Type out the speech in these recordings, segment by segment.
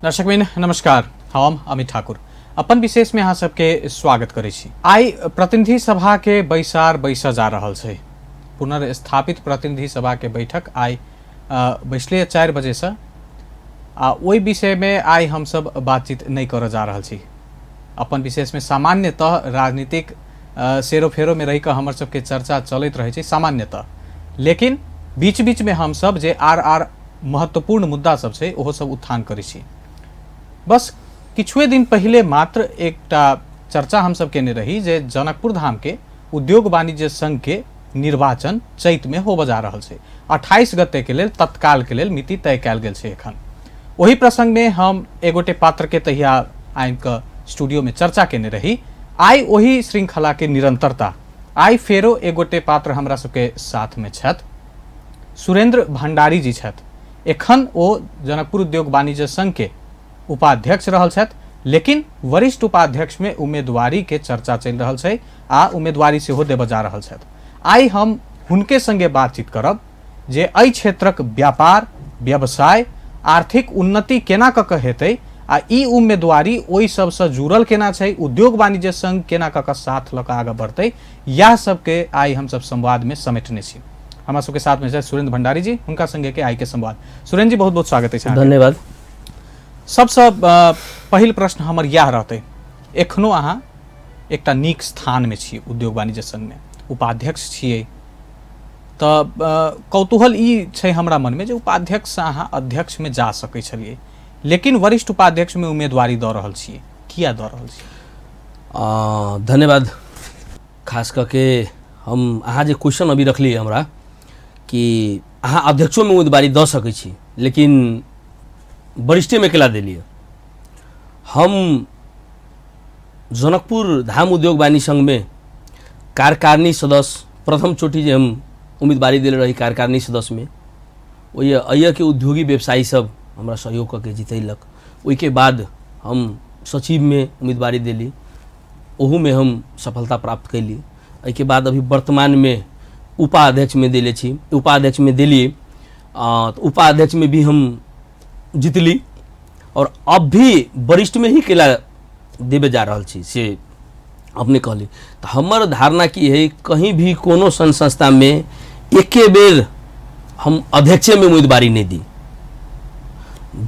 दर्शकबिन नमस्कार, हम अमित ठाकुर अपन विशेष में अहाँ सबके स्वागत करै छी। आई प्रतिनिधि सभा के बैसार बैसा जा रहल छै। पुनर्स्थापित प्रतिनिधि सभा के बैठक आई बैसले 4 बजे से ओहि विषय में आई हम सब बातचीत नहीं कर जा रहल छी। अपन विशेष में सामान्यतः राजनीतिक सेरोफेरो में रही हमर सबके चर्चा चलत रहे छै सामान्यतः, लेकिन बीच बीच में हम सब जे आर महत्वपूर्ण मुद्दा सब छै ओहो सब उत्थान करै छी। बस किछुए दिन पहले मात्र एकटा चर्चा हम सब केने रही जे जनकपुर धाम के उद्योग वाणिज्य संघ के निर्वाचन चैत में होबे जा रहल छै। 28 गते के लेल तत्काल के लेल मिति तय कयल गेल छै। एखन ओही प्रसंग में हम एगोटे पात्र के तहिया आइन के स्टूडियो में चर्चा केने रही। आई ओही श्रृंखला के निरंतरता आई फेरो एगोटे पात्र हमरा सबके साथ में छथि। सुरेंद्र भंडारी जी छथि। एखन ओ जनकपुर उद्योग वाणिज्य संघ के उपाध्यक्ष रहल छथि, लेकिन वरिष्ठ उपाध्यक्ष में उम्मीदवारी के चर्चा चल रहल छै आ उम्मीदवारी सेहो देबे जा रहल छथि। आई हम हुनके संगे बातचीत करब जे एहि क्षेत्रक व्यापार व्यवसाय आर्थिक उन्नति केना कऽ हेतै आ ई उम्मीदवारी ओहि सबसे जुड़ल केना छै, उद्योग वाणिज्य संघ केना कऽ साथ लऽ कऽ आगे बढ़तै, यह सबके आई हम सब संवाद में समेटने छी। हमारा सबके साथ में सुरेंद्र भंडारी जी, उनका संगे के आई के संवाद। सुरेंद्र जी बहुत बहुत स्वागत है। धन्यवाद। सबसे पहिल प्रश्न हमर यह रहते, एखनो अहाँ एकटा नीक स्थान में छी उद्योग वाणिज्य संघ में उपाध्यक्ष छियै, तऽ कौतूहल ई छै हमरा मन में जे उपाध्यक्ष से अहाँ अध्यक्ष में जा सकै छलियै, लेकिन वरिष्ठ उपाध्यक्ष में उम्मीदवारी दऽ रहल छियै, किया दऽ रहल छियै? धन्यवाद। खास करके हम अहाँ जे क्वेश्चन अभी रखली हमरा कि अहाँ अध्यक्षों में उम्मीदवारी दऽ सकै छी लेकिन वरिष्ठे में केला दिलिए। हम जनकपुर धाम उद्योग वाणिज्य संघ में कार्यकारिणी सदस्य प्रथम चोटी जे हम उम्मीदवारी दिले रही कार्यकारिणी सदस्य में, वही अय के उद्योगी व्यवसायी सब हमरा सहयोग करके जितैलक। ओहिके बाद हम सचिव में उम्मीदवारी दिली, ओहू में हम सफलता प्राप्त कैली। एहिके बाद अभी वर्तमान में उपाध्यक्ष में दिले छी, उपाध्यक्ष में दिली तो उपाध्यक्ष में भी हम जितली और अब भी वरिष्ठ में ही केला देवे जा रहल छी से अपने कहली। तो हमर धारणा की है, कहीं भी कोनो संस्था में एके बेर हम अध्यक्ष में उम्मीदवारी नहीं दी।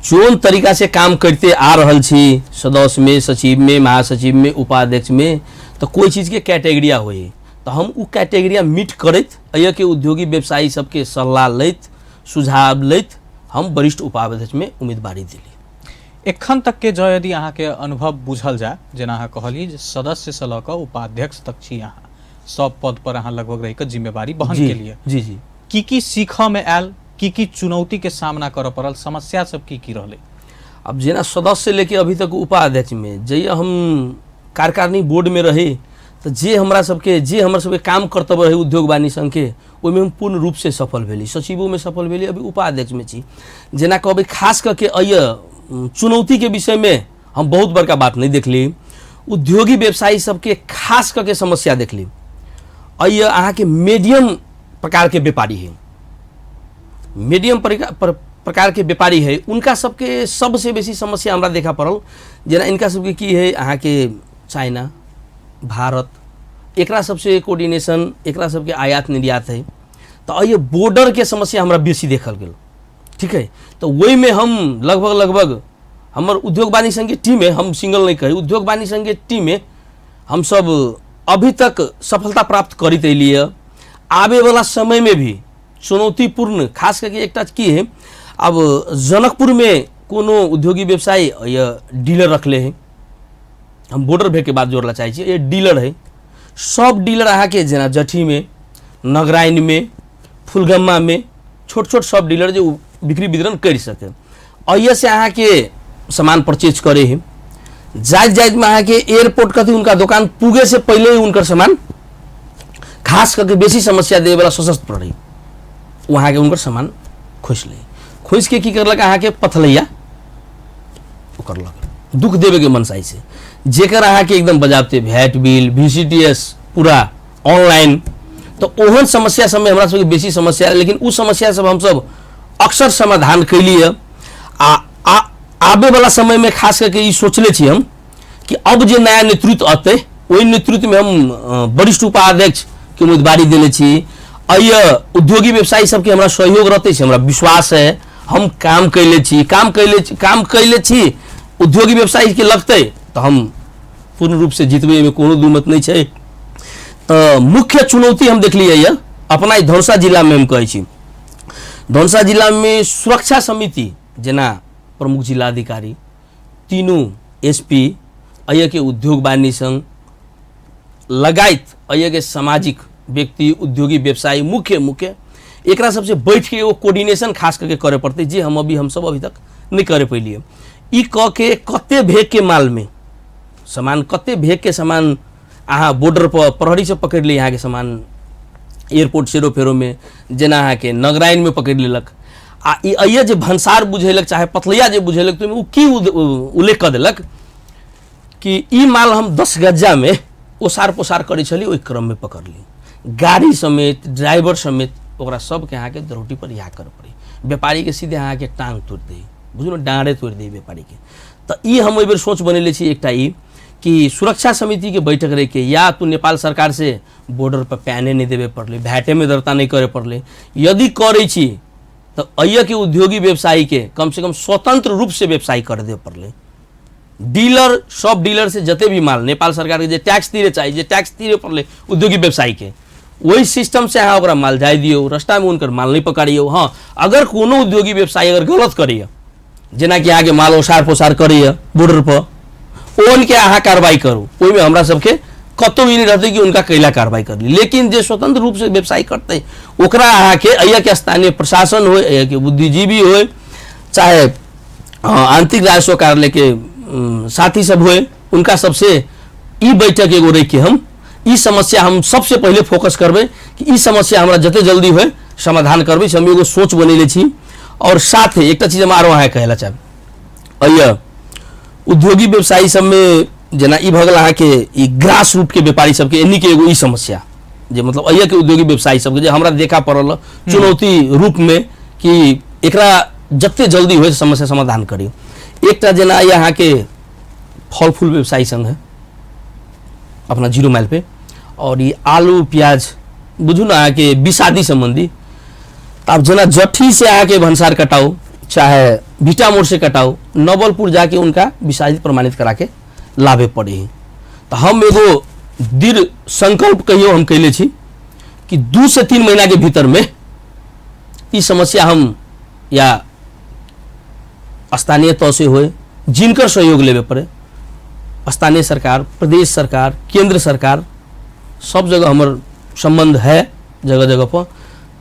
जोन तरीका से काम करते आ रहल छी सदस्य में, सचिव में, महासचिव में, उपाध्यक्ष में, तो कोई चीज़ के कैटेगरिया होए तो हम उ कैटेगरिया मीट करत अय के उद्योगी व्यवसायी सबके सलाह लैत सुझाव लैत हम वरिष्ठ उपाध्यक्ष में उम्मीदवारी दिली। एखन तक के जो यदि अहाँ के अनुभव बुझल जाए, जेना अहाँ कहली जे सदस्य से लऽ कऽ उपाध्यक्ष तक छी अहाँ, सब पद पर अहाँ लगभग रहि कऽ जिम्मेवारी बहन के लिए जी की सीखऽ में आयल, की चुनौती के सामना करऽ पड़ल, समस्या सब की रहले? अब जेना सदस्य से लेके अभी तक उपाध्यक्ष में जहिया हम कार्यकारिणी बोर्ड में रहे तो जे हमरा सबके काम कर्तव्य रहे उद्योग वाणिज्य संघ के, ओहिमे हम पूर्ण रूप से सफल भेली, सचिवों में सफल भेली, अभी उपाध्यक्ष में छी। जेना कहबै खास करके अय चुनौती के विषय में हम बहुत बड़का बात नहीं देखली, उद्योगी व्यवसायी सबके खास करके समस्या देखली। अय अहाँ के मीडियम प्रकार के व्यापारी है, मीडियम प्रकार के व्यापारी है, उनका सबके सबसे बेसी समस्या हमरा देखा पड़ल। जेना इनका सबके की है, अहाँ के चाइना भारत एकरा सबसे कोऑर्डिनेशन, एकरा सबके आयात निर्यात है, तो ये बॉर्डर के समस्या हमरा बेसी देखल गेल। ठीक है, तो वही में हम लगभग हमर उद्योग वाणिज्य संघ के टीम है, हम सिंगल नहीं कही, उद्योग वाणिज्य संघ के टीम में हम सब अभी तक सफलता प्राप्त करते अलिए। आवे वाला समय में भी चुनौतीपूर्ण खास करके एक की है, अब जनकपुर में कोनो उद्योगी व्यवसायी डीलर रखले हैं, हम बॉर्डर भे के बात जोड़ना चाहिए, ये डीलर है। सब डीलर अहाँ के जेना जठी में, नगराइन में, फुलगम्मा में छोट छोट सब डीलर जो बिक्री वितरण कर सके, अय से अहाँ के सामान परचेज करे हैं। जायज में अहाँ के एयरपोर्ट कथी उनका दुकान पुगे से पहले ही उनकर सामान खास करके बेसी समस्या दे वाला सशक्त पड़ रही, वहाँ के उनकर सामान खोज ले, खोज के की करलक अहाँ के पथलैया करलक दुख देवे के मनसाई से, जेकर अहाँ के एकदम बजाबते वैट बिल VCTS पूरा ऑनलाइन, तो ओहन समस्या सब में हमरा सबके बेसी समस्या है। लेकिन उस समस्या सब हम सब अक्सर समाधान कैलिए। आ आबे वाला समय में खास करके ये सोचले छी हम कि अब जे नया नेतृत्व अतै ओहि नेतृत्व में हम वरिष्ठ उपाध्यक्ष के उम्मीदवारी देने छी। उद्योगी व्यवसायी सबके हमरा सहयोग रहते छै, हमरा विश्वास है। हम काम कैले छी उद्योगी व्यवसायी के लगते तो हम पूर्ण रूप से जीतबे में कोनो दुमत नहीं छै। तो मुख्य चुनौती हम देखलिए यह अपना धनुषा जिला में हम कहै छी। धनुषा जिला में सुरक्षा समिति जेना प्रमुख जिलाधिकारी, तीनों एसपी, अय के उद्योग वाणिज्य संघ लगायत अय के सामाजिक व्यक्ति, उद्योगी व्यवसायी मुख्य एकरा सबसे बैठ के एगो कोऑर्डिनेशन खास करके करे पड़ते, जे हम सब अभी तक नहीं करे पैलिए। ई क के कते भेग के माल में सामान, कते भेग के सामान अहाँ बॉर्डर पर प्रहरी से पकड़ ली, यहाँ के सामान एयरपोर्ट सेरो फेरो में जेना अहाँ के नगराइन में पकड़ लेलक। आ अय जे भंसार बुझेलक चाहे पथलैया जे बुझेलक तो उ की उल्लेख कर देलक कि ई माल हम 10 गज्जा में ओसार पोसार करे छली, ओहि क्रम में पकड़ ली। गाड़ी समेत, ड्राइवर समेत ओकरा सबके अहाँ के दरोटी पर रिहा कर पड़ी। व्यापारी के सीधे अहाँ के टांग तोड़ दी, बुझलो डाँडे तोड़ दी व्यापारी के। तो ई हम एहि बेर सोच बनेले छी एकटा ई कि सुरक्षा समिति के बैठक रह के या तो नेपाल सरकार से बॉर्डर पर पैने नहीं देवे पड़ले, भैटे में दरता नहीं करे पड़ले। यदि करे छी तो अय के उद्योगी व्यवसायी के कम से कम स्वतंत्र रूप से व्यवसाय कर दे पड़ले। डीलर, सब डीलर से जते भी माल नेपाल सरकार के जे टैक्स तीरे चाहिए, जे टैक्स तीरे पड़ले उद्योगी व्यवसायी के, वही सिस्टम से अहाँ ओकरा माल जाय दियो, रास्ता में उनकर माल नहीं पकड़ियो। हाँ, अगर कोनो उद्योगी व्यवसायी अगर गलत करिए, जेना कि अहाँ के माल ओसार पोसार करिए बॉर्डर पर, ओन के अहाँ कार्रवाई करू, ओहि में हमरा सबके कतौ ई नहीं रहते कि उनका कैला कार्रवाई कर ली। लेकिन जे स्वतंत्र रूप से व्यवसाय करते ओकरा अहाँ के अय के स्थानीय प्रशासन हो, अय के बुद्धिजीवी हो, चाहे आंतरिक राजस्व कार्यालय के साथी सब हुए, उनका सबसे ई बैठक एगो रख के हम ई समस्या हम सबसे पहले फोकस करबे कि ई समस्या हमरा जते जल्दी हुए समाधान करबे। हम एगो सोच बनेले छी। और साथ ही एक चीज हम आरो अहाँ कहला चाहब, अय उद्योगी व्यवसायी सब में जेना ई भगल अहाँ के ई ग्रास रूट के व्यापारी सबके एनी के एगो ई समस्या जे मतलब अय के उद्योगी व्यवसायी सबके जे हमरा देखा पड़ल चुनौती रूप में कि एकरा जते जल्दी हुए समस्या समाधान करी। एकटा जेना यहाँ के फल फूल व्यवसायी संघ है अपना 0 माइल पे, और ये आलू प्याज बुझू ना अहाँ के विषादी संबंधी, अब जना जट्ठी से अहाँ के भंसार कटाओ चाहे भीटा मोड़ से कटाओ, नवलपुर जाके उनका विषादित प्रमाणित करा के लाभे पड़े। तो हम एगो दृढ़ संकल्प कहियो हम कैले छी कि 2 से 3 महीना के भीतर में ई समस्या हम या स्थानीय तौर से हुए, जिनकर सहयोग लेवे पड़े, स्थानीय सरकार, प्रदेश सरकार, केंद्र सरकार, सब जगह हमर संबंध है जगह जगह पर।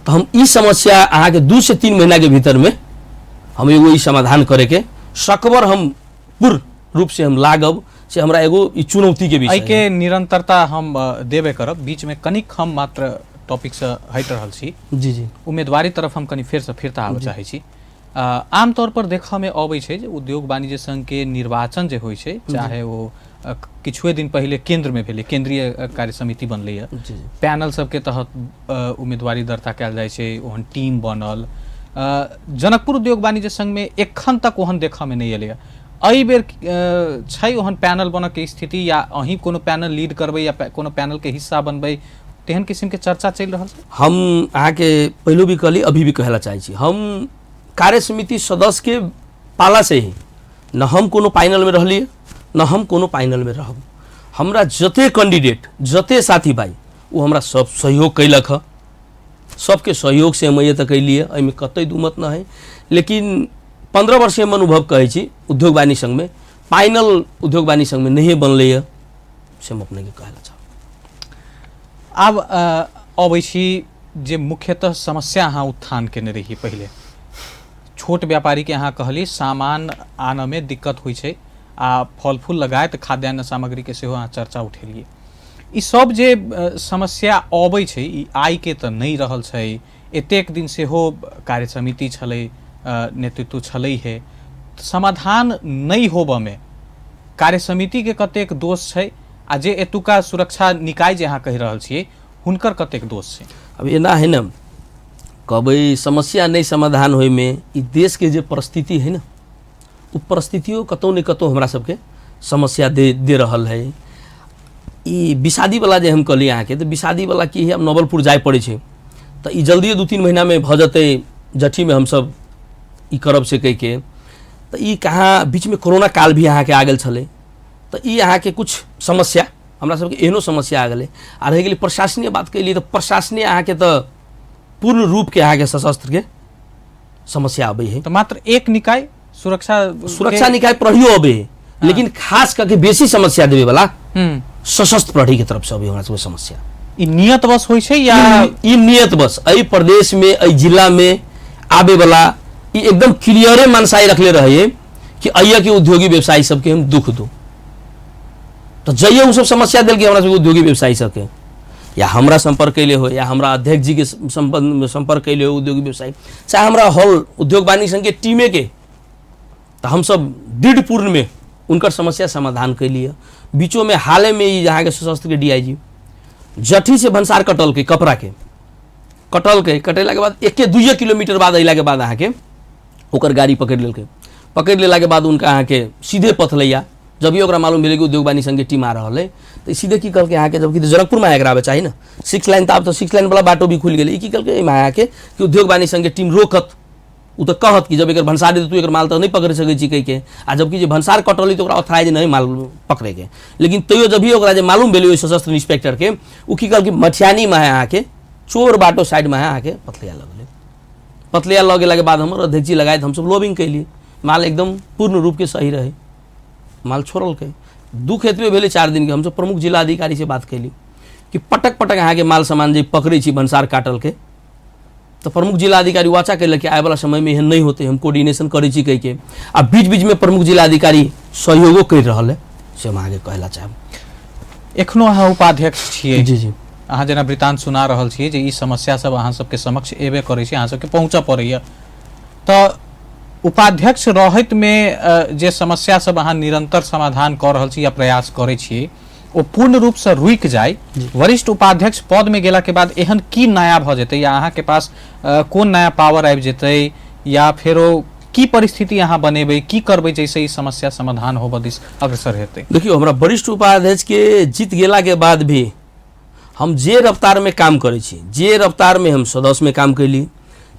तो हम ई समस्या अहाँ के 2 से 3 महीना के भीतर में हम एगो ई समाधान करे के सकबर हम पूर्ण रूप से हम लागब से हमरा एगो ई चुनौती के विषय के निरंतरता हम देबे करब। बीच में कनिक हम मात्र टॉपिक से हट रहल छी। जी उम्मीदवारी तरफ हम कनि फेर से फिरता आबे चाहे छी। आमतौर पर देखा में अबै छै जे उद्योग वाणिज्य संघ के निर्वाचन जे होइ छै, चाहे वो किछुए दिन पहले केंद्र में भेले, केंद्रीय कार्य समिति बनले है, पैनल सबके तहत उम्मीदवारी दर्ता कयल जाइ छै, ओहन टीम बनल। जनकपुर उद्योग वाणिज्य संघ में एखन तक ओहन देखा में नहीं एले। एहि बेर छै ओहन पैनल बनऽ के स्थिति, या अहीं कोनो पैनल लीड करबै या कोनो पैनल के हिस्सा बनबै, तेहन किस्म के चर्चा चल रहा है? हम अहाँ के पहलो भी कहली, अभी भी कहला चाहे छी, हम कार्य समिति सदस्य के पाला से ही न हम कोनो पैनल में रहलिए न हम कोनो पैनल में रहब। हमरा जते कैंडिडेट, जते साथी भाई वो हमरा सब सहयोग कैलक है, सबके सहयोग से हम ये तक कैलिए, एहिमे कतई दुमत न है। लेकिन 15 वर्ष हम अनुभव कहै छी उद्योग वाणिज्य संघ में, पैनल उद्योग वाणिज्य संघ में नहीं बनले है, से हम अपने के कहला चाहब। आब अबै छी जे मुख्यतः समस्या अहाँ उत्थान केने रही पहले, छोट व्यापारी के अहाँ कहली सामान आने में दिक्कत होइ छै, आ फल फूल लगायत खाद्यान्न सामग्री के सेहो अहाँ चर्चा उठेलिए। ई सब जे समस्या अबै छै, ई आइ के तऽ नहीं रहल छै, एतेक दिन सेहो कार्य समिति छलै, नेतृत्व छलै है, समाधान नहीं होबऽ में कार्य समिति के कतेक दोष छै, आ जे एतुका सुरक्षा निकाय जे अहाँ कहि रहल छियै हुनकर कतेक दोष छै? अब एना है ना, कहबै समस्या नहीं समाधान होय में ई देश के जे परिस्थिति है ना, परिस्थितियों कतौ न कतौ हमरा सबके समस्या दे रहल है। ई विषादी वाला जे हम कहली अहाँके तो विषादी वाला की है, अब नवलपुर जाए पड़े छे तो ई जल्दी 2-3 महीना में भ जते जठी में हम सब ई करब से कह के। तो ई कहाँ बीच में कोरोना काल भी अहाँके आ गेल छले, तो ई अहाँके कुछ समस्या हमरा सबके एहनो समस्या आ गए। आ रह गेली प्रशासनीय बात कैली तो प्रशासनीय अहाँके तो पूर्ण रूप के अहाँके सशस्त्र के समस्या अबै है। तो मात्र एक निकाय सुरक्षा निकाय प्रहरियो अबै है, लेकिन खास करके बेसी समस्या देवे वाला सशस्त्र प्रहरी के तरफ से अभी हमरा सबके समस्या ई नियत बस होइ छै या ई नियत बस एहि प्रदेश में एहि जिला में आबे वाला ई एकदम क्लियरे मनसाई रखले रहे कि अइया के उद्योगी व्यवसायी सबके हम दुख दो। तो जइया उ सब समस्या दिल के हमरा सबके उद्योगी व्यवसायी सबके या हमरा संपर्क कैले हो या हमरा अध्यक्ष जी के संपर्क कैले हो उद्योगी व्यवसायी, चाहे हमरा हॉल उद्योग वाणिज्य संघ के टीमे के, तो हम सब दृढ़पूर्ण में उनकर समस्या समाधान कैलिए। बीचों में हाले में यहाँ के सशस्त्र के डीआईजी जठी से भंसार कटल के कपड़ा के कटेला के बाद 1-2 किलोमीटर बाद अला के बाद अहाँके ओकर गाड़ी पकड़ लेलकै। पकड़ लेला के बाद उनका अहाँके सीधे पथ लैया, जब भी ओकरा मालूम मिले कि उद्योग वाणिज्य संघ के टीम आ रहा है तो सीधे की कल के अहाँके जबकि जनकपुर में आगे आवे चाहिए ना 6 लाइन, तो अब तो 6 लाइन वाला बाटो भी खुल गए। की कल के अहाँके कि उद्योग वाणिज्य संघ के टीम रोकत, उ तो कहत कि जब एक भंसार दे तो एक माल तो नहीं पकड़ सकै छी कह के, आ जबकि जे भंसार कटली तो ऑथराइज नहीं माल पकड़े के। लेकिन तैयो जब भी ओकरा जे मालूम भेलै सशस्त्र इंस्पेक्टर के उ की कल कि मठियानी में अहाँके चोर बाटो साइड में अहाँके पथलिया लगले। पथलिया लगे के बाद हमर अध्यक्ष जी लगाए हम सब लॉबिंग कैलिए, माल एकदम पूर्ण रूप के सही रहे, माल छोड़ल के। दुख एतबे भेले 4 दिन के हम सब प्रमुख जिला अधिकारी से बात कैली कि पटक पटक अहाँके माल सामान जे पकड़े छी भंसार काटल के, तो प्रमुख जिला अधिकारी वाचा कैल कि आए वाला समय में एहन नहीं होते, हम कोऑर्डिनेशन करे छी कह के। आ बीच बीच में प्रमुख जिला अधिकारी सहयोगो कर रहा है से हम आगे कहला चाहब। एखनो अहाँ उपाध्यक्ष छियै, जी जी अहाँ जेना वृतांत सुना रहल छियै जे ई समस्या सब अहाँ सबके समक्ष एबे करै छै, अहाँ सबके पहुँचऽ पड़ैया। तो उपाध्यक्ष रहत में जे समस्या सब अहाँ निरंतर समाधान कर रहल छी या प्रयास करै छियै ओ पूर्ण रूप से रुक जाए, वरिष्ठ उपाध्यक्ष पद में गेला के बाद एहन की नया भ जेतै या अहाँ के पास कोन नया पावर आबि जेतै या फेरो की परिस्थिति अहाँ बनेबै, की करबै जैसे ई समस्या समाधान होबऽ दिस अग्रसर हेतै? देखियो हमरा वरिष्ठ उपाध्यक्ष के जीत गेला के बाद भी हम जे रफ्तार में काम करे छी, जे रफ्तार में हम सदस्य में काम कैली,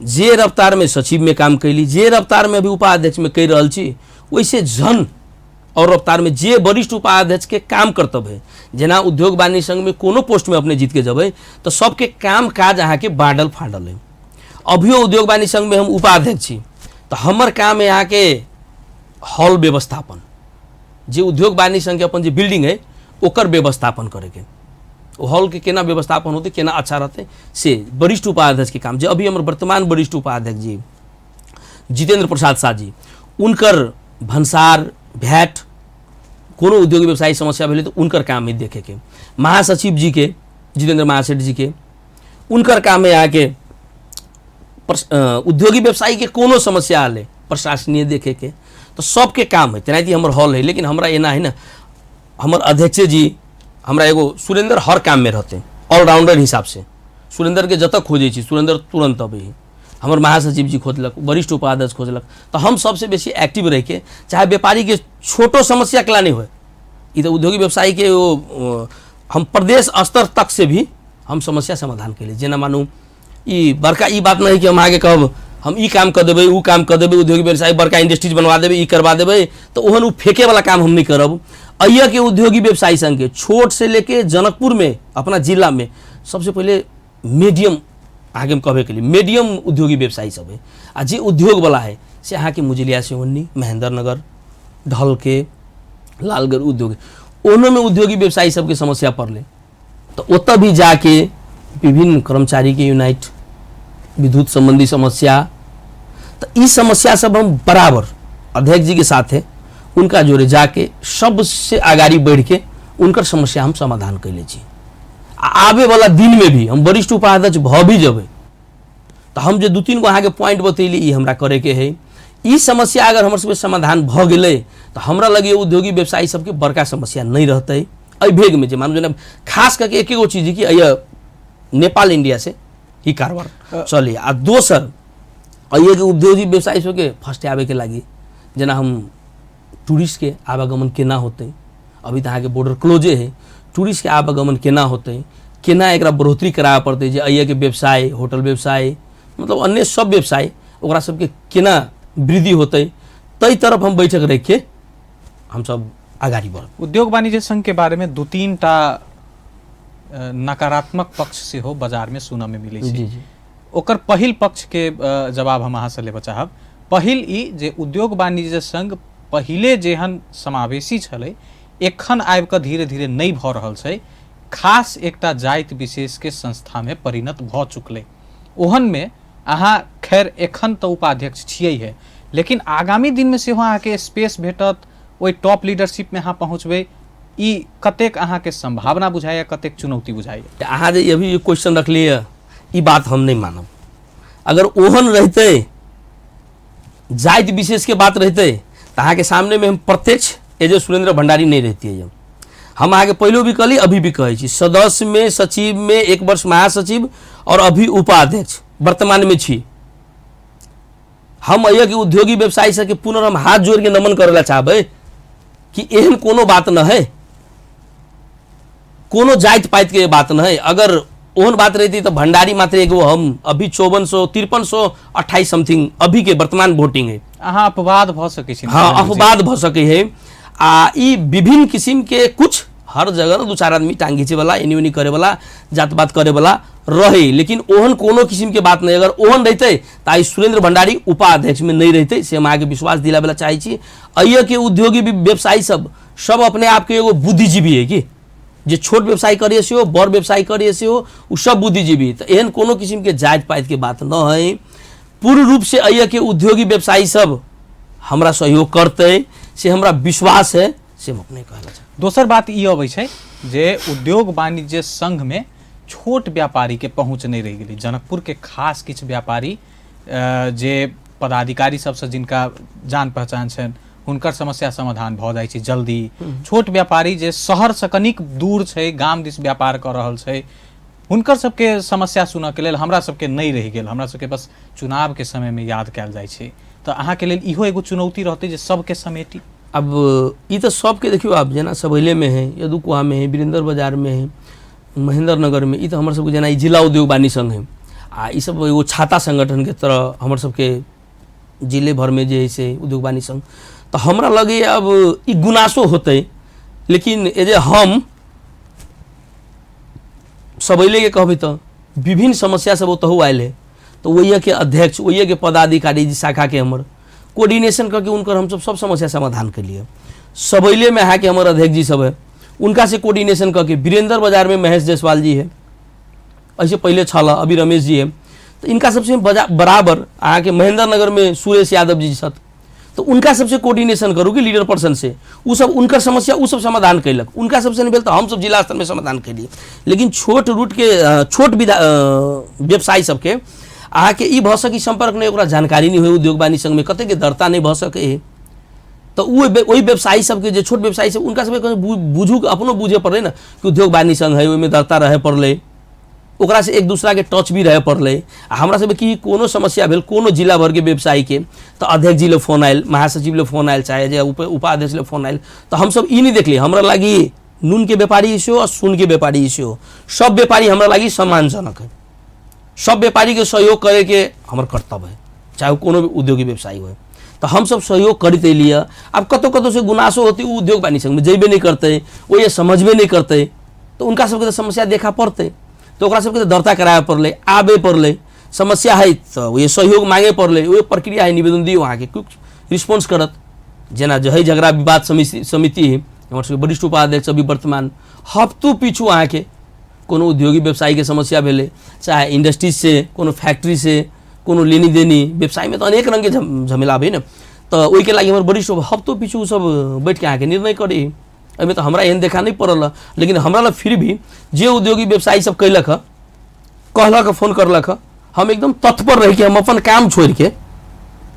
जे रफ्तार में सचिव में काम कैली, जे रफ्तार में अभी उपाध्यक्ष में कर रहल छी, वैसे जन और रफ्तार में जे वरिष्ठ उपाध्यक्ष के काम कर्तव्य है, जेना उद्योग वाणिज्य संघ में कोनो पोस्ट में अपने जीत के जब तो सबके काम काज अहाँ के बाँटल फाटल है। अभियो उद्योग वाणिज्य संघ में हम उपाध्यक्ष छी तो हमर काम है यहाँ के हॉल व्यवस्थापन, जे उद्योग वाणिज्य संघ के अपन जे बिल्डिंग है ओकर व्यवस्थापन करे के, हॉल के केना व्यवस्थापन होते केना अच्छा रहते से वरिष्ठ उपाध्यक्ष के काम। जो अभी हमारे वर्तमान वरिष्ठ उपाध्यक्ष जी जितेंद्र प्रसाद शाह जी, उनकर भंसार भैट कोनो उद्योगी व्यवसायी समस्या भेले तो उनकर काम है देखे के। महासचिव जी के जितेंद्र महासेठ जी के उनकर काम है आके उद्योगी व्यवसायी के कोनो समस्या आले प्रशासनीय देखे के, तो सबके काम है तेनाहिते हमर हॉल है। लेकिन हमरा एना है ना, हमर अध्यक्ष जी हमरा एगो सुरेंद्र हर काम में रहते ऑलराउंडर हिसाब से, सुरेंद्र के जतक खोजे छी सुरेंद्र तुरंत अबै है। हमर महासचिव जी खोजलक, वरिष्ठ उपाध्यक्ष खोजलक, तो हम सबसे बेसी एक्टिव रह के, चाहे व्यापारी के छोटो समस्या कला नहीं हो, ये तो उद्योगी व्यवसायी के हम प्रदेश स्तर तक से भी हम समस्या समाधान के लिए, जेना मानू ई बड़का ई बात नहीं कि हम आगे कहब हम ई काम कर देबै, ऊ काम कर देबै, उद्योगी व्यवसायी बड़का इंडस्ट्रीज बनवा देबै, ई करवा देबै, तो ओहन ऊ फेंके वाला काम हम नहीं करब। अइया के उद्योगी व्यवसायी संघ के छोट से लेके जनकपुर में अपना जिला में सबसे पहले मीडियम आगे में कहबे के लिए मीडियम उद्योगी व्यवसायी सब है, आ जे उद्योग वाला है से अहाँ के मुजलिया सिवन्नी, महेंद्र नगर, ढल के, लालगढ़ उद्योग, ओनों में उद्योगी व्यवसायी सबके समस्या पड़ले, तो ओतऽ भी जाके विभिन्न कर्मचारी के यूनाइट, विद्युत संबंधी समस्या, तो इस समस्या सब हम बराबर अध्यक्ष जी के साथ है उनका जोड़े जाके सबसे आगाड़ी बढ़ के उनकर समस्या हम समाधान कैले छी। आवे वाला दिन में भी हम वरिष्ठ उपाध्यक्ष भ भी जब तो हम जो 2-3 गो अहाँ के पॉइंट बतैली ई हमरा करे के है। ई समस्या अगर हमर सबके समाधान भ गेलै तो हमरा लगे उद्योगी व्यवसायी सबके बड़का समस्या नहीं रहते। एहि भेग में जे मानू जेना खास करके एक एगो चीज कि अइया नेपाल इंडिया से ही कारबार चली, आ दोसर अइया के उद्योगी व्यवसायी सबके फर्स्ट आवे के लागी, जेना हम टूरिस्ट के आवागमन केना होते, अभी तो अहाँ के बॉर्डर क्लोजे है, टूरिस्ट के आवागमन केना होते, केना एकरा बढ़ोतरी करावे पड़ते, जे अइए के व्यवसाय, होटल व्यवसाय, मतलब अन्य सब व्यवसाय ओकरा सबके केना वृद्धि होते, तई तरफ हम बैठक रख के हम सब आगाड़ी बढ़ब। उद्योग वाणिज्य संघ के बारे में 2-3 टा नकारात्मक पक्ष से हो बाजार में सुनने में मिले जी छै। जी ओकर पहिल पक्ष के जवाब हम अहाँ से लेबऽ चाहब। पहिल ई जे उद्योग वाणिज्य संघ पहिले जेहन समावेशी छलै, एखन आबि कऽ धीरे धीरे नहीं भऽ रहल छै, खास एकटा जाति विशेष के संस्था में परिणत भऽ चुकलै। ओहन में अहाँ खैर एखन तऽ उपाध्यक्ष छियै है, लेकिन आगामी दिन में सेहो अहाँ के स्पेस भेटत, ओइ टॉप लीडरशिप में अहाँ पहुँचबै, ई कतेक अहाँ के संभावना बुझाइए, कतेक चुनौती बुझाइए? अहाँ जे अभी क्वेश्चन रखलिए, ई बात हम नहीं मानब। अगर ओहन रहते, जाति विशेष के बात रहते, तो अहाँ के सामने में हम प्रत्यक्ष एजे सुरेंद्र भंडारी नहीं रहती है। हम अहाँ के पहले भी कहली, अभी भी कहै छी, सदस्य में, सचिव में, 1 वर्ष महासचिव और अभी उपाध्यक्ष वर्तमान में छी। हम अइए के उद्योगी व्यवसायी सबके पुनः हम हाथ जोड़ के नमन करेला चाहबै कि एहन कोनो बात न है, कोनो जाति पाति के बात न है। अगर ओहन बात रहती तो भंडारी मात्र एगो, हम अभी 5400-5328 समथिंग अभी के वर्तमान वोटिंग है। अहाँ अपवाद भऽ सकै छी। हाँ, अपवाद भ सके है। आ ई विभिन्न किस्म के कुछ हर जगह न 2-4 आदमी टांग घींचे वाला, एनी ओनी करे वाला, जात बात करे वाला रहे, लेकिन ओहन कोनो किस्म के बात नहीं। अगर ओहन रहते तो आई सुरेंद्र भंडारी उपाध्यक्ष में नहीं रहते, से हम आगे विश्वास दिलावेला चाहे छी। अइए के उद्योगी व्यवसायी सब अपने आप के एगो बुद्धिजीवी है कि जे छोट व्यवसाय करिए से हो, बड़ व्यवसाय करिए से हो, उ सब बुद्धिजीवी। तो एहन कोनो किस्म के जाति पाति के बात न है। पूर्ण रूप से अइए के उद्योगी व्यवसायी सब हमरा सहयोग करते, से हमरा विश्वास है, से हम अपने कहला चाहब। दोसर बात ई अबै छै जे उद्योग वाणिज्य संघ में छोट व्यापारी के पहुँच नहीं रहि गेलै। जनकपुर के खास किछु व्यापारी जे पदाधिकारी सबसे जिनका जान पहचान छनि, हुनकर समस्या समाधान भऽ जाइ छै जल्दी। छोट व्यापारी जे शहर से कनिक दूर छै, गाम दिस व्यापार कर रहल छै, हुनकर सबके समस्या सुनऽ के लेल हमरा सबके नहीं रहि गेल। हमरा सबके बस चुनाव के समय में याद कयल जाइ छै। तो अहाँ के लेल इहो एगो चुनौती रहते जे सबके समेटी। अब ये तो सबके देखियो, आप जना सबैले में है, यदुकुआ में है, वीरेंद्र बाजार में है, महेंद्र नगर में, ये तो हमर सबके जना जिला उद्योग वाणिज्य संघ है। आ ई सब एगो छाता संगठन के तरह हमर सबके जिले भर में जे है से उद्योग वाणिज्य संघ। तो हमरा लगे अब ई गुनासो होते, लेकिन एजे हम सबैले के कहबै तो विभिन्न समस्या सब ओतहु आयल है, तो वही के अध्यक्ष, वही के पदाधिकारी जी शाखा के हमर कोऑर्डिनेशन करके उनकर हम सब समस्या समाधान के लिए सबैले में है कि हमारे अध्यक्ष जी सब है, उनका से कोऑर्डिनेशन करके। वीरेंद्र बाजार में महेश जायसवाल जी है, ऐसे पहले छला, अभी रमेश जी है, तो इनका सबसे बराबर अहाँ के महेंद्र नगर में सुरेश यादव जी छत, तो उनका सबसे कोऑर्डिनेशन करूँ कि लीडर पर्सन से, वो सब उनकर समस्या वो सब समाधान कैलक। उनका सबसे नहीं भेल तो हम सब जिला स्तर में समाधान कैलिए। लेकिन छोट रूट के छोट व्यवसायी सबके अहाँ के ई भ सकी संपर्क नहीं, ओकरा जानकारी नहीं हो, उद्योग वाणिज्य संघ में कते के दरता नहीं भ सके है। तो वही व्यवसायी सबके जे छोट व्यवसायी सब, उनका सब बुझू अपनो बुझे पड़े ना कि उद्योग वाणिज्य संघ है, ओहिमे दरता रहे पड़ले, ओकरा से एक दूसरा के टच भी रहे पड़ले। हमरा सब की कोनो समस्या भेल, कोनो जिला भर के व्यवसायी के, तो अध्यक्ष जी ले फोन आयल, महासचिव ले फोन आयल, चाहे जे उपाध्यक्ष ले फोन आयल, तो हम सब ई नहीं देखली। हमरा लगी नून के व्यापारी इश्यू और सुन के व्यापारी इश्यू, सब व्यापारी हमरा लगी सम्मानजनक है। सब व्यापारी के सहयोग करे के हमर कर्तव्य है, चाहे कोनो भी उद्योगी व्यवसायी हो। तो हम सब सहयोग करते लिए। अब कतो से गुनासो होती, वो उद्योग वाणिज्य संघ में जेबे नहीं करते, वो ये समझबे नहीं करते, तो उनका सबके तो समस्या देखा पड़ते, तो ओकरा सबके तो दर्ता करावे पड़ले, आबे पड़ले, समस्या है तो ये सहयोग मांगे पड़ले, वो प्रक्रिया है, निवेदन दियो वहाँ के कुछ रिस्पॉन्स करत। जना जही झगड़ा विवाद समिति है, हमारे सबके वरिष्ठ उपाध्यक्ष अभी वर्तमान हफ्तों पीछू वहाँ के कोनो उद्योगी व्यवसायी के समस्या भेले, चाहे इंडस्ट्रीज से, कोनो फैक्ट्री से, कोनो लेनी देनी, व्यवसाय में तो अनेक रंग के झमेला है ना। तो वही के लगी हमारे वरिष्ठ हफ्तों पीछू सब बैठ के आके निर्णय करे। अभी तो हमरा एहन देखा नहीं पड़ल, लेकिन हमरा फिर भी जे उद्योगी व्यवसायी सब कैलक है, कहलक, फोन करलक, हम एकदम तत्पर रह के हम अपन काम छोड़ के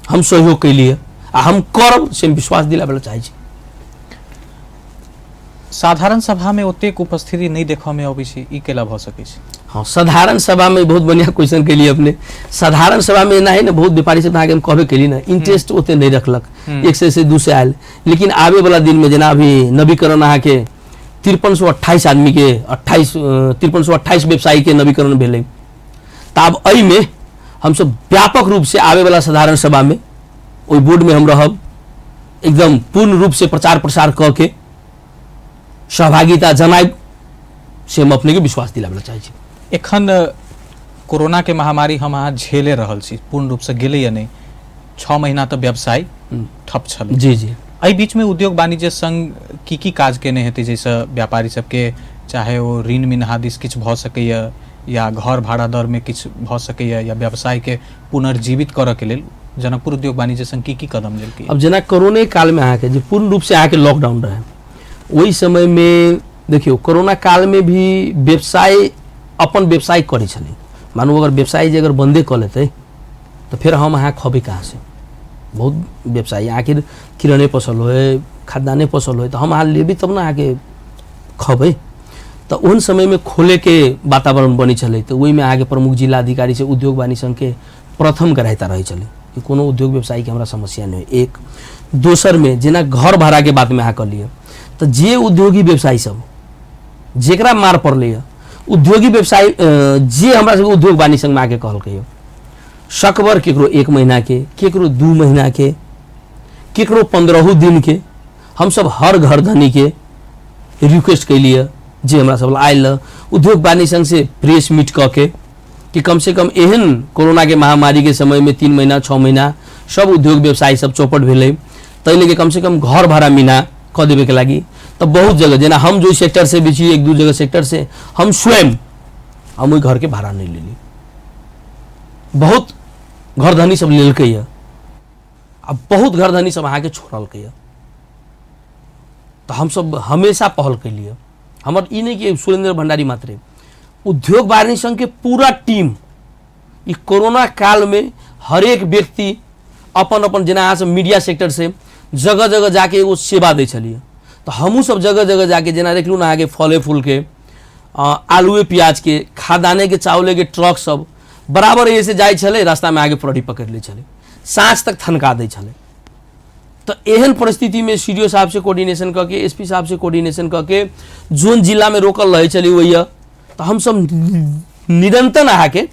हम सहयोग कैलिए, आ हम करब से विश्वास दिलावे चाहे छी। साधारण सभा में ओतेक उपस्थिति नहीं देखा में अबै छै, ई केला भ सकै छै? हाँ, साधारण सभा में बहुत बढ़िया क्वेश्चन के लिए अपने। साधारण सभा में ना है ना, बहुत व्यापारी सब हम कहबे के लिए ना इंटरेस्ट ओते नहीं रखलक, एक से दू से आयल। लेकिन आवे वाला दिन में जना अभी नवीकरण अहाँ के 5328 आदमी के 5328 व्यवसायी के नवीकरण भेले। तब अई में हम सब व्यापक रूप से आवे वाला साधारण सभा में ओई बोर्ड में हम रहब, एकदम पूर्ण रूप से प्रचार प्रसार क के सहभागिता जनाब से हम अपने के विश्वास दिलावे चाहे छी। एखन कोरोना के महामारी हम अहाँ झेले रहल छी, पूर्ण रूप से गेले या नहीं, 6 महीना तो व्यवसाय ठप छल। जी जी। एहि बीच में उद्योग वाणिज्य संघ की काज केने हेतै, जैसे व्यापारी सबके चाहे वो ऋण मिनहादिस किछु भ सकैया या घर भाड़ा दर में किछु भ सकैया या व्यवसाय के पुनर्जीवित करऽ के लेल जनकपुर उद्योग वाणिज्य संघ की कदम लेलकै? अब जना कोरोना काल में अहाँ के जो पूर्ण रूप से अहाँ के लॉकडाउन रहे, वही समय में देखियो कोरोना काल में भी व्यवसाय अपन व्यवसाय करे छले। मानू अगर व्यवसाय जे अगर बंदे कर लेते तो फिर हम अहाँ खबे कहाँ से? बहुत व्यवसायी आखिर किराने पसल होए, खाद्यान्ने पसल होए, तो हम अहाँ लेबी तब ना आके खबे। तो उन समय में खोले के वातावरण बनी चले, तो वही में आगे प्रमुख जिला अधिकारी से उद्योग वाणिज्य संघ के प्रथम ग्राह्यता रही चले कि कोनो उद्योग व्यवसायी के हमरा समस्या नहीं है। एक दोसर में जेना घर भाड़ा के बात में अहाँ कर लिए, तो जे उद्योगी व्यवसायी सब जेकरा मार पड़ले उद्योगी व्यवसायी जे हमरा सब उद्योग वाणिज्य संघ में आके कहलकै सकबर केकरो 1 महीना के, केकरो 2 महीना के, केकरो 15 दिन के, हम सब हर घर धनी के रिक्वेस्ट कैलिए जे हमरा सब आयल उद्योग वाणिज्य संघ से प्रेस मीट क के कि कम से कम एहन कोरोना के महामारी के समय में 3 महीना 6 महीना सब उद्योग व्यवसायी सब चौपट भेले, तैले के कम से कम घर भाड़ा मीना क देवे के लागी। तो बहुत जगह जेना हम जो सेक्टर से बेची 1-2 जगह सेक्टर से हम स्वयं हम ओई घर के भाड़ा नहीं लेली, बहुत घर धनी सब लेलकै है, अब बहुत घर धनी सब अहाँ के छोड़लकै है। तो हम सब हमेशा पहल कैलिए। हमर ई नहीं कि सुरेंद्र भंडारी मात्रे, उद्योग वाणिज्य संघ के पूरा टीम ई कोरोना काल में हर एक व्यक्ति अपन अपन जेना अहाँ सब मीडिया सेक्टर से जगह जगह जाके एगो सेवा दै छलिए। तो हमहूँ सब जगह जगह जाके जेना देखलू ना आगे फले फूल के, आलूए प्याज के, खादाने के, चावले के ट्रक सब बराबर ऐसे जाए छले, रास्ता में आगे प्रहरी पकड़ ले चले, सांझ तक थनका दे छले। तो एहन परिस्थिति में सीडीओ साहब से कोऑर्डिनेशन करके, एसपी साहब से कोऑर्डिनेशन करके जोन जिला में रोकल रहे चली वही, तो हम सब निरंतर अहाँ के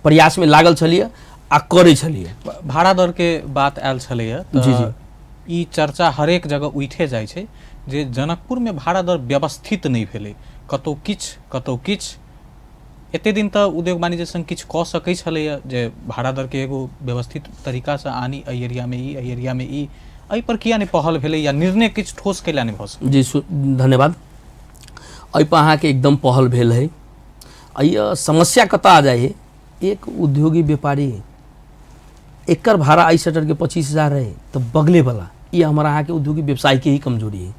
प्रयास में लागल छलिए आ करे छलिए। भाड़ा दर के बात आयल छलैया, जी जी, ई चर्चा हरेक जगह उठे जाइ छै जे जनकपुर में भाड़ा दर व्यवस्थित नहीं भेलै, कतौ किछ। एते दिन तो उद्योग वाणिज्य संघ किछ कऽ सकै छलैया जे भाड़ा दर के एगो व्यवस्थित तरीका से आनी, एहि एरिया में ई, एहि एरिया में ई, एहि पर किया नहीं पहल भेलै या निर्णय किछ ठोस कैला नहीं भऽ सकलै? जी धन्यवाद। एहि पर अहाँ के एकदम पहल भेल है। समस्या कतऽ आ जाए है, एक उद्योगी व्यापारी एकर भाड़ा आई शटर के 25,000 है, तो बगले वाला ये हमारा अहाँ के उद्योगी व्यवसाय के ही कमजोरी है।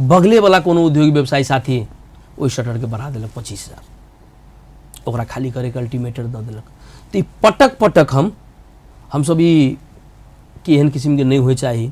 बगले वाला कोनो उद्योगी व्यवसायी साथी ओई शटर के बढ़ा देलक 25,000, ओकरा खाली करे के अल्टीमेटर दऽ देलक। तो ई पटक पटक हम सब ई कि एहन किस्म के नहीं होय चाही,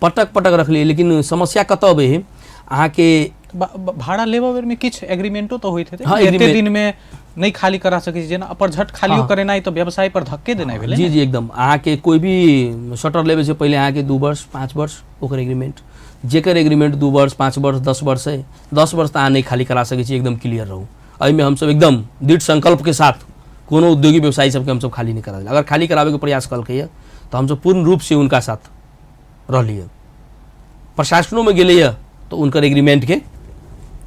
पटक पटक रखलिए। लेकिन समस्या कतऽ अबै है अहाँ के भाड़ा लेबऽ बेर में किछ एग्रीमेंटो तो होइत हेतै, हाँ, एते दिन में नहीं खाली करा सकै छी, जेना अपर झट खालियो करेनाइ तो व्यवसाय पर धक्के देनाइ भेलै। जी जी एकदम। अहाँ के कोई भी शटर लेवे से पहले अहाँ के 2 वर्ष 5 वर्ष ओकर एग्रीमेंट, जेकर एग्रीमेंट 2 वर्ष 5 वर्ष 10 वर्ष है, 10 वर्ष तो अहाँ नहीं खाली करा सकै छी, एकदम क्लियर रहू। एहि में हम सब एकदम दृढ़ संकल्प के साथ कोनो उद्योगी व्यवसायी सबके हम सब खाली नहीं करा देल। अगर खाली करावे के प्रयास कलकै है तो हम सब पूर्ण रूप से उनका साथ रहलिए, प्रशासनों में गेलै तो उनकर एग्रीमेंट के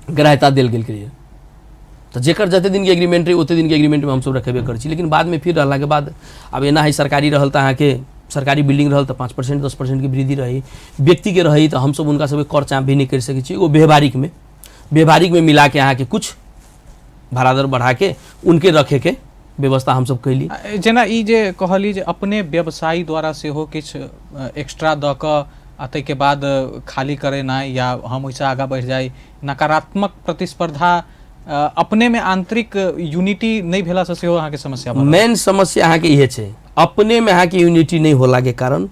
ग्राह्यता देल गेल के। तो जेकर जते दिन के एग्रीमेंट रही ओते दिन के एग्रीमेंट में हम सब रखेबे कर छी। लेकिन बाद में फिर रहला के बाद अब एना है सरकारी रहल तो अहाँ के सरकारी बिल्डिंग रहल तो 5% 10% की वृद्धि रही, व्यक्ति के रही तो हम सब उनका सब कर चाप भी नहीं कर सकै छी। एगो व्यवहारिक में मिला के अहाँ के कुछ भाड़ा दर बढ़ा के उनके रखे के व्यवस्था हम सब कैली। जेना ई जे कहली जे अपने व्यवसायी द्वारा से हो किछ एक्स्ट्रा द क आ तै के बाद खाली करेना या हम वैसे आगा बढ़ जाए, नकारात्मक प्रतिस्पर्धा अपने में आंतरिक यूनिटी नहीं भेला से सेहो अहाँ के समस्या बढ़ल। मेन समस्या अहाँ के इहे छै, अपने में अहाँ के यूनिटी नहीं होला के कारण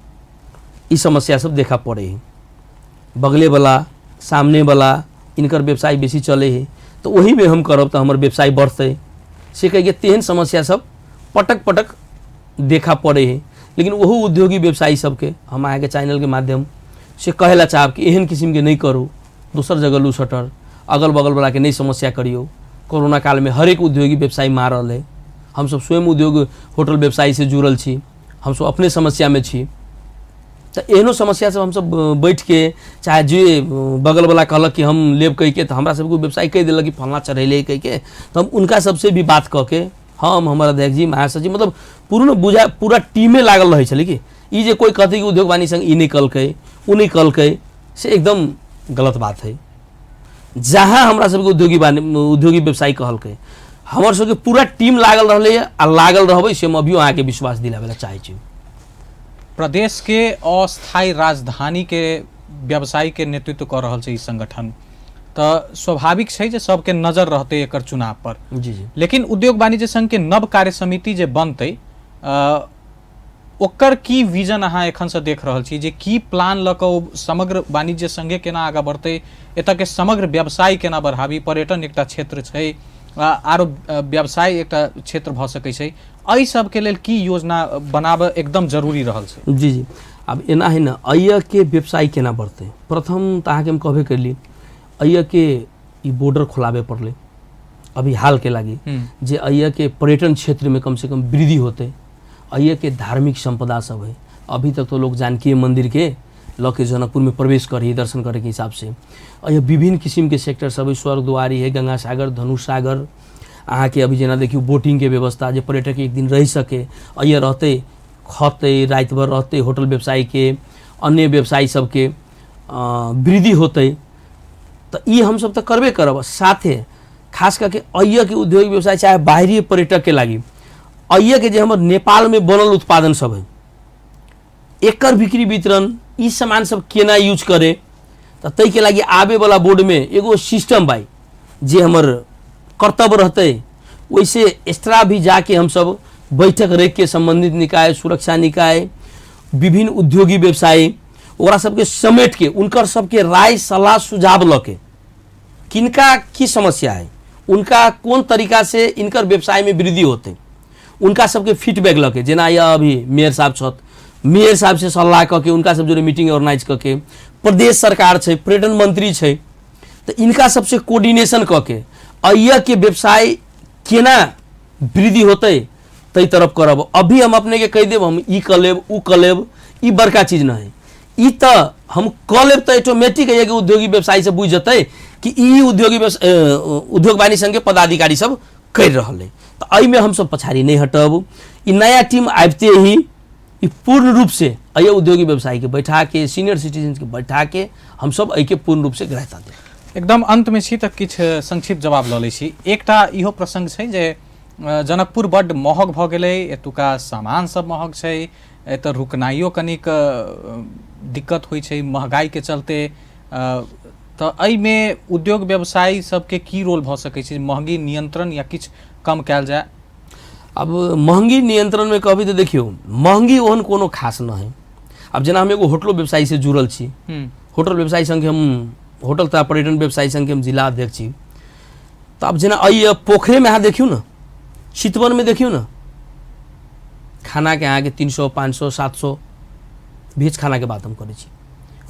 ई समस्या सब देखा पड़े है। बगले वाला, सामने वाला, इनकर व्यवसाय बेसी चले है तो वही में हम करब तो हमार व्यवसाय बढ़ते से कह के तेहन समस्या सब पटक पटक देखा पड़े है। लेकिन वही उद्योगी व्यवसायी सबके हम अहाँ के चैनल के माध्यम से कहेला चाहब कि एहन किस्म के नहीं करो, दोसर जगह लू सटर अगल बगल वाला के नहीं समस्या करियो। कोरोना काल में हर एक उद्योगी व्यवसायी मारल है, हम सब स्वयं उद्योग होटल व्यवसायी से जुड़ल छी, हम सब अपने समस्या में छी। तो एहनो समस्या सब हम सब बैठ के चाहे जे बगल वाला कहलक कि हम लेब कह के तो हमरा सबको व्यवसाय कह दिलक कि फलना चढ़ेले कह के, तो हम उनका सबसे भी बात कह के हम हमारा अध्यक्ष जी महासचिव जी मतलब पूरा टीमे लागल रहे छले कि ई जे कोई कहते कि उद्योग वाणी संग ई नहीं कलकै उ नहीं कलकै से एकदम गलत बात है। जहाँ हमरा सबके उद्योगी व्यवसायी कहलकै हमर सबके पूरा टीम लागल रहले आ लागल रहबै से हम अभियो अहाँके विश्वास दिलावे चाहै छी। प्रदेश के अस्थायी राजधानी के व्यवसायी के नेतृत्व कर रहल छै ई संगठन, तो स्वाभाविक है जे सबके नजर रहते एकर चुनाव पर। जी। लेकिन उद्योग वाणिज्य संघ के नव कार्य समिति जे बनते ओकर की विजन अहाँ एखन से देख रहल छी, जे की प्लान ल के समग्र वाणिज्य संघे केना आगा बढ़ते, एतऽ के समग्र व्यवसाय केना बढ़ाबी, पर्यटन एकटा क्षेत्र छै आरो व्यवसाय एकटा क्षेत्र भ सकै छै, एहि सब के लेल की योजना बनाबे एकदम जरूरी रहल छै। जी जी। अब एना है ना अय्या के व्यवसाय केना बढ़ते, प्रथम तो अहाँके हम कहबे करली अय्या के ई बॉर्डर खोलाबे पड़ले अभी हाल के लागी, जे अय्या के पर्यटन क्षेत्र में कम से कम वृद्धि होते। अय्या के धार्मिक संपदा सब है, अभी तक तो लोग जानकी मंदिर के लके जनकपुर में प्रवेश करे दर्शन करे के हिसाब से। अय्या विभिन्न किस्म के सेक्टर सब है, स्वर्गद्वारी है, गंगा सागर, धनुष सागर, अहाँ के अभी जना देखियो बोटिंग के व्यवस्था जे पर्यटक एक दिन रह सके, अय्या रहते खते रात भर रहते, होटल व्यवसायी के अन्य व्यवसायी सबके वृद्धि होते। तो ये हम सब तो करबे करब, साथे खास करके अय्या के उद्योग व्यवसाय चाहे बाहरी पर्यटक के लागी अय्या के जे हमर नेपाल में बनल उत्पादन सब है एकर बिक्री वितरण ई सामान सब केना यूज करे, तो तै के लागी आबे वाला बोर्ड में एगो सिस्टम बाई जे हमर कर्तव्य रहते। वैसे एक्स्ट्रा भी जाके हम सब बैठक रख के संबंधित निकाय, सुरक्षा निकाय, विभिन्न उद्योगी व्यवसायी ओकरा सबके समेट के उनकर सबके राय सलाह सुझाव लके किनका की समस्या है, उनका कौन तरीका से इनकर व्यवसाय में वृद्धि होते, उनका सबके फीडबैक लके। जेना या अभी मेयर साहब छत, मेयर साहब से सलाह करके उनका सब जो मीटिंग ऑर्गेनाइज करके, प्रदेश सरकार है, पर्यटन मंत्री है, तो इनका सबसे कोऑर्डिनेशन करके अय्या के व्यवसाय केना वृद्धि होते तई तरफ करब। अभी हम अपने के कह देब हम ई कर लेब उ कर लेब, ई बड़का चीज न है। ई तो हम कह लेब तो ऑटोमेटिक है कि उद्योगी व्यवसायी से बुझ जते कि ई उद्योग वाणी संघ के पदाधिकारी सब कर रहल है। तो एहि में हम सब पछाड़ी नहीं हटब। ई नया टीम आबते ही ई पूर्ण रूप से अय्या उद्योगी व्यवसायी के बैठा के, सीनियर सिटीजन के बैठा के हम सब एहि के पूर्ण रूप से ग्रहता देब। एकदम अंत में छी तक किछ संक्षिप्त जवाब ल लै छी। एकटा इहो प्रसंग छै जे जनकपुर बड्ड महग भ गेलै, एतुका सामान सब महग छै, एतऽ रुकनाइयो कनिक दिक्कत होइ छै महगाई के चलते। तो एहि में उद्योग व्यवसायी सबके की रोल भ सकै छै, महंगी नियंत्रण या किछ कम कयल जाए? अब महंगी नियंत्रण में कहबी तो देखियो महंगी ओहन कोनो खास न है। अब जना हम एगो होटलो व्यवसायी से जुड़ल छी, होटल व्यवसायी संघ हम होटल तथा पर्यटन व्यवसायी संघ के हम जिला अध्यक्ष छी। तो अब जना अय्या पोखरे में अहाँ देखियो ना, चितवन में देखियो ना, खाना के अहाँ के 300, 500, 700 वेज खाना के बात हम करे छी।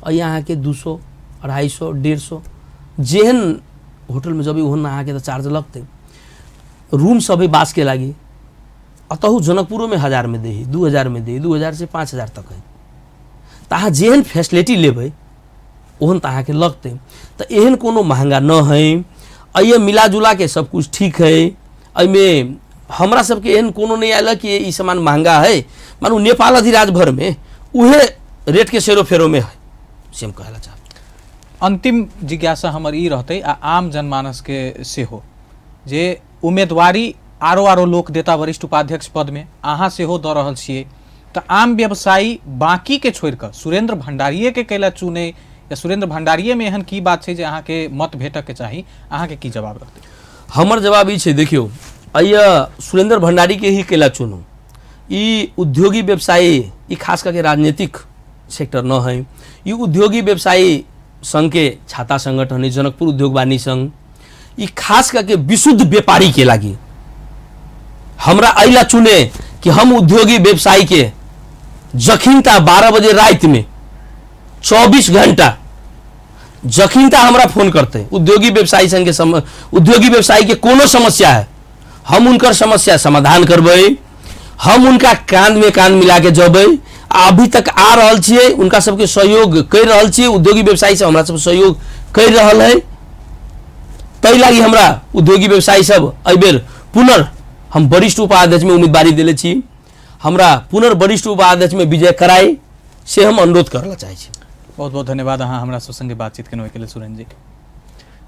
अय्या अहाँ के 200, 250, 150 जेहन होटल में जब ओहन अहाँ के तो चार्ज लगते। रूम सब है बास के लागी, अतहु जनकपुरों में 1000 में दे, 2000 में दे, 2000 से 5000 तक है। तो अहाँ जेहन फैसिलिटी लेबै ओहन तो अहाँ के लगते। तो एहन कोनो महंगा न है, अय्या मिला जुला के सब कुछ ठीक है। अइमें हमरा सबके एहन कोनो नहीं आयल कि ई सामान महंगा है, मानू नेपाल अधिराज भर में उहे रेट के सेरो फेरो में है से हम कहला चाहब। अंतिम जिज्ञासा हमर ई रहते आ आम जनमानस के सेहो जे उम्मीदवारी आरो लोक देता वरिष्ठ उपाध्यक्ष पद में अहाँ सेहो दऽ रहल छियै, तो आम व्यवसायी बाकी के छोड़ कर सुरेंद्र भंडारिये के कैला चुने, या सुरेंद्र भंडारिये में एहन की बात है जे अहाँ के मत भेटक के चाही, अहाँ के की जवाब रहते? हमर जवाब ई छै, देखियो अय्या सुरेंद्र भंडारी के ही कैला चुनू। ई उद्योगी व्यवसायी ई खास करके राजनीतिक सेक्टर न है, ये उद्योगी व्यवसायी संघ के छाता संगठन है, जनकपुर उद्योग वाणिज्य संघ, ये खास करके विशुद्ध व्यापारी के लागी हमरा अला चुने कि हम उद्योगी व्यवसायी के जखिनता 12 बजे रात में 24 घंटा जखिनता हमरा फोन करते उद्योगी व्यवसायी संघ के उद्योगी व्यवसायी के कोनो समस्या है, हम उनकर समस्या समाधान करबै, हम उनका कान में कान मिला के जबै। अभी तक आ रहल छियै, उनका सबके सहयोग कर रहल छियै, उद्योगी व्यवसायी सब हमरा सब सहयोग कर रहल है। तै लागी हमरा उद्योगी व्यवसायी सब एबेर पुनः हम वरिष्ठ उपाध्यक्ष में उम्मीदवारी दिले छी, हमरा पुनः वरिष्ठ उपाध्यक्ष में विजय कराई से हम अनुरोध करला चाहे छी। बहुत बहुत धन्यवाद अहाँ हमरा सब संगे बातचीत करने के लिए सुरेंद्र जी।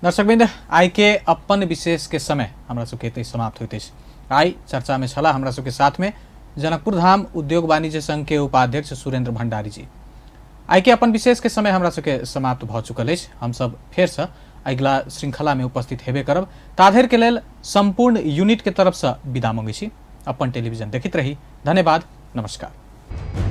दर्शकबिंद, आई के अपन विशेष के समय हमरा सबके एतै समाप्त होते आई चर्चा में छला हमरा सबके साथ में जनकपुर धाम उद्योग वाणिज्य संघ के उपाध्यक्ष सुरेंद्र भंडारी जी। आई के अपन विशेष के समय हमरा सबके समाप्त भ चुकल अछि। हम सब फेर से अगिला श्रृंखला में उपस्थित हेबे करब। ताधर के लेल संपूर्ण यूनिट के तरफ से विदा मांगै छी। अपन टेलीविजन देखित रही। धन्यवाद, नमस्कार।